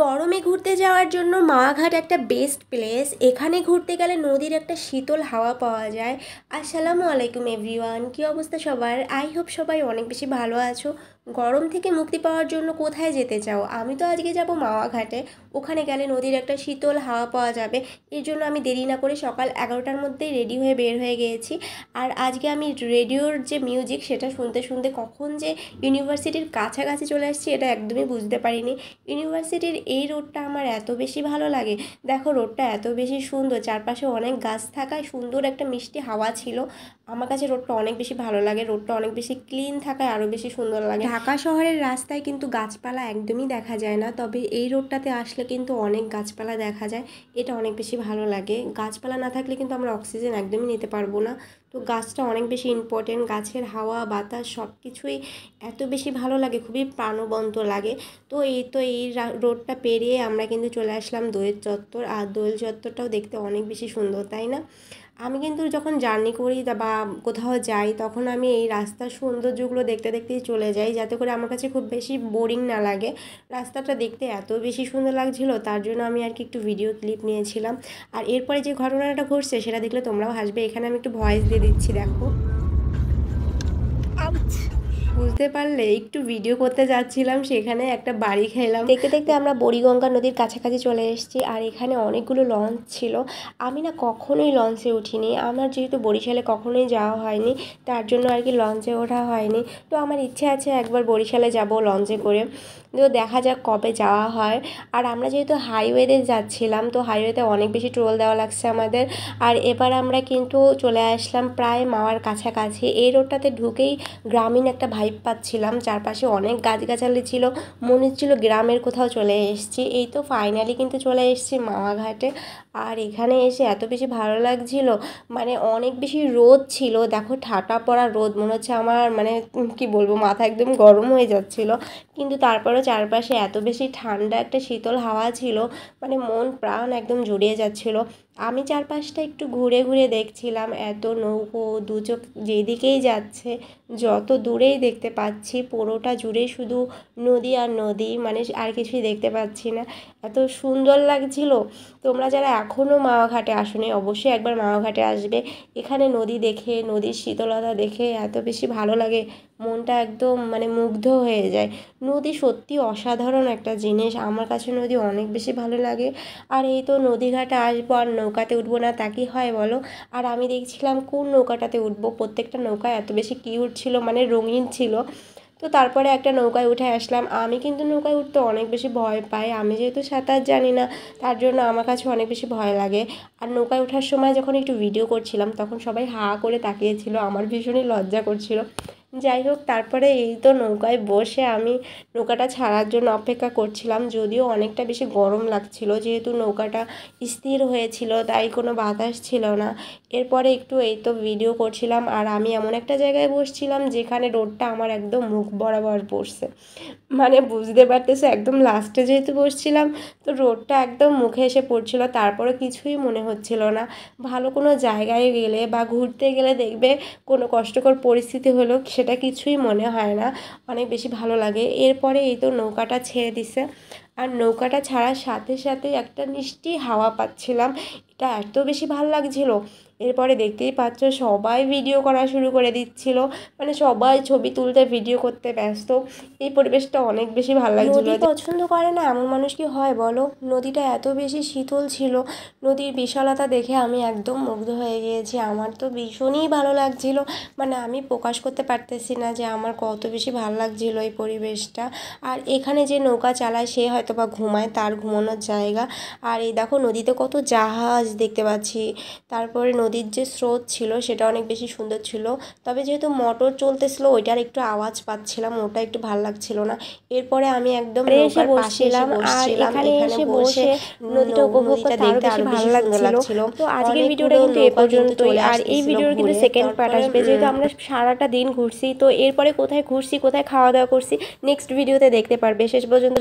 গরমে ঘুরতে যাওয়ার জন্য মাওয়াঘাট একটা বেস্ট প্লেস। এখানে ঘুরতে গেলে নদীর একটা শীতল হাওয়া পাওয়া যায়। আসসালামু আলাইকুম এভরিওয়ান, কী অবস্থা সবার? আই হোপ সবাই অনেক বেশি ভালো আছো। গরম থেকে মুক্তি পাওয়ার জন্য কোথায় যেতে চাও? আমি তো আজকে যাব মাওয়াঘাটে। ওখানে গেলে নদীর একটা শীতল হাওয়া পাওয়া যাবে। এর জন্য আমি দেরি না করে সকাল 11টার মধ্যেই রেডি হয়ে বের হয়ে গিয়েছি। আর আজকে আমি রেডিওর যে মিউজিক সেটা শুনতে শুনতে কখন যে ইউনিভার্সিটির কাছাকাছি চলে আসছি এটা একদমই বুঝতে পারিনি। ইউনিভার্সিটির এই রোডটা আমার এত বেশি ভালো লাগে। দেখো রোডটা এত বেশি সুন্দর, চারপাশে অনেক গাছ থাকায় সুন্দর একটা মিষ্টি হাওয়া ছিল। আমার কাছে রোডটা অনেক বেশি ভালো লাগে। রোডটা অনেক বেশি ক্লিন থাকায় আরও বেশি সুন্দর লাগে। ঢাকা শহরের রাস্তায় কিন্তু গাছপালা একদমই দেখা যায় না, তবে এই রোডটাতে আসলে কিন্তু অনেক গাছপালা দেখা যায়। এটা অনেক বেশি ভালো লাগে। গাছপালা না থাকলে কিন্তু আমরা অক্সিজেন একদমই নিতে পারবো না। তো গাছটা অনেক বেশি ইম্পর্টেন্ট। গাছের হাওয়া বাতাস সব কিছুই এত বেশি ভালো লাগে, খুবই প্রাণবন্ত লাগে। তো এই রোডটা পেরিয়ে আমরা কিন্তু চলে আসলাম দোয়েল চত্বর। আর দোয়েল চত্বরটাও দেখতে অনেক বেশি সুন্দর, তাই না? আমি কিন্তু যখন জার্নি করি বা কোথাও যাই তখন আমি এই রাস্তার সৌন্দর্যগুলো দেখতে দেখতেই চলে যাই, যাতে করে আমার কাছে খুব বেশি বোরিং না লাগে। রাস্তাটা দেখতে এত বেশি সুন্দর লাগছিল, তার জন্য আমি আর কি একটু ভিডিও ক্লিপ নিয়েছিলাম। আর এরপরে যে ঘটনাটা ঘটছে সেটা দেখলে তোমরাও হাসবে। এখানে আমি একটু ভয়েস দিয়ে দিচ্ছি, দেখো। বুঝতে পারলে একটু ভিডিও করতে যাচ্ছিলাম, সেখানে একটা বাড়ি খেলাম। দেখতে দেখতে আমরা বুড়িগঙ্গা নদীর কাছাকাছি চলে এসেছি। আর এখানে অনেকগুলো লঞ্চ ছিল। আমি না কখনোই লঞ্চে উঠিনি, আমার যেহেতু বরিশালে কখনোই যাওয়া হয়নি, তার জন্য আর কি লঞ্চে ওঠা হয়নি। তো আমার ইচ্ছে আছে একবার বরিশালে যাব লঞ্চে করে। তো দেখা যাক কবে যাওয়া হয়। আর আমরা যেহেতু হাইওয়েতে যাচ্ছিলাম, তো হাইওয়েতে অনেক বেশি টোল দেওয়া লাগছে আমাদের। আর এবার আমরা কিন্তু চলে আসলাম প্রায় মাওয়ার কাছাকাছি। এই রোডটাতে ঢুকেই গ্রামীণ একটা ভাইব পাচ্ছিলাম। চারপাশে অনেক গাছগাছালি ছিল, মনে হচ্ছিল গ্রামের কোথাও চলে এসেছি। এই তো ফাইনালি কিন্তু চলে এসেছি মাওয়াঘাটে। আর এখানে এসে এত বেশি ভালো লাগছিল, মানে অনেক বেশি রোদ ছিল। দেখো ঠাটা পড়া রোদ, মনে হচ্ছে আমার মানে কি বলবো, মাথা একদম গরম হয়ে যাচ্ছিল। কিন্তু তারপরেও চারপাশে এত বেশি ঠান্ডা একটা শীতল হাওয়া ছিল, মানে মন প্রাণ একদম জুড়িয়ে যাচ্ছিল। আমি চারপাশটা একটু ঘুরে ঘুরে দেখছিলাম। এত নৌকো, দু চোখ যেদিকেই যাচ্ছে, যত দূরেই দেখতে পাচ্ছি পুরোটা জুড়ে শুধু নদী আর নদী, মানে আর কিছুই দেখতে পাচ্ছি না। এত সুন্দর লাগছিল। তোমরা যারা এখনও মাওয়াঘাটে আসোনি অবশ্যই একবার মাওয়াঘাটে আসবে। এখানে নদী দেখে, নদীর শীতলতা দেখে এত বেশি ভালো লাগে, মনটা একদম মানে মুগ্ধ হয়ে যায়। নদী সত্যি অসাধারণ একটা জিনিস, আমার কাছে নদী অনেক বেশি ভালো লাগে। আর এই তো নদীঘাটে আসবো আর নৌকাতে উঠবো না, তা কি হয় বলো? আর আমি দেখছিলাম কোন নৌকাটাতে উঠবো, প্রত্যেকটা নৌকা এত বেশি কিউট ছিল, মানে রঙিন ছিল। তো তারপরে একটা নৌকায় উঠে আসলাম। আমি কিন্তু নৌকায় উঠতে অনেক বেশি ভয় পাই, আমি যেহেতু সাঁতার জানি না, তার জন্য আমার কাছে অনেক বেশি ভয় লাগে। আর নৌকায় ওঠার সময় যখন একটু ভিডিও করছিলাম তখন সবাই হা করে তাকিয়েছিল, আমার ভীষণই লজ্জা করছিল। যাই হোক, তারপরে এই তো নৌকায় বসে আমি নৌকাটা ছাড়ার জন্য অপেক্ষা করছিলাম, যদিও অনেকটা বেশি গরম লাগছিল, যেহেতু নৌকাটা স্থির হয়েছিল তাই কোনো বাতাস ছিল না। এরপরে একটু এই তো ভিডিও করছিলাম। আর আমি এমন একটা জায়গায় বসছিলাম যেখানে রোডটা আমার একদম মুখ বরাবর পড়ছে, মানে বুঝতে পারতেছে একদম লাস্টে যেহেতু বসছিলাম, তো রোডটা একদম মুখে এসে পড়ছিল। তারপরে কিছুই মনে হচ্ছিল না। ভালো কোনো জায়গায় গেলে বা ঘুরতে গেলে দেখবে কোনো কষ্টকর পরিস্থিতি হলেও সেটা কিছুই মনে হয় না, অনেক বেশি ভালো লাগে। এরপরে এই তো নৌকাটা ছেড়ে দিছে, আর নৌকাটা ছাড়ার সাথে সাথে একটা মিষ্টি হাওয়া পাচ্ছিলাম, এটা এত বেশি ভালো লাগছিল। এরপরে দেখতেই পাচ্ছ সবাই ভিডিও করা শুরু করে দিচ্ছিল, মানে সবাই ছবি তুলতে ভিডিও করতে ব্যস্ত। এই পরিবেশটা অনেক বেশি ভালো লাগছিল। নদী পছন্দ করে না এমন মানুষ কি হয় বলো? নদীটা এত বেশি শীতল ছিল, নদীর বিশালতা দেখে আমি একদম মুগ্ধ হয়ে গিয়েছি। আমার তো ভীষণই ভালো লাগছিল, মানে আমি প্রকাশ করতে পারতেছি না যে আমার কত বেশি ভালো লাগছিল এই পরিবেশটা। আর এখানে যে নৌকা চালায় সে হয়তো বা ঘুমায়, তার ঘুমানোর জায়গা। আর এই দেখো নদীতে কত জাহাজ দেখতে পাচ্ছি। তারপরে নদীর যে স্রোত ছিল সেটা অনেক বেশি সুন্দর ছিল, তবে যেহেতু মোটর চলতেছিল ওইটার একটু আওয়াজ পাচ্ছিলাম, ওটা একটু ভালো লাগছিল না। এরপরে আমি একদম এসে বসছিলাম, আর এখানে এসে বসে নদীটা উপভোগ করতে আরো বেশি ভালো লাগছিল। তো আজকের ভিডিওটা কিন্তু এ পর্যন্তই। আর এই ভিডিওর কিন্তু সেকেন্ড পার্ট আসবে, যেহেতু আমরা সারাটা দিন ঘুরছি, তো এরপরে কোথায় ঘুরছি, কোথায় খাওয়া দাওয়া করছি নেক্সট ভিডিওতে দেখতে পারবে। শেষ পর্যন্ত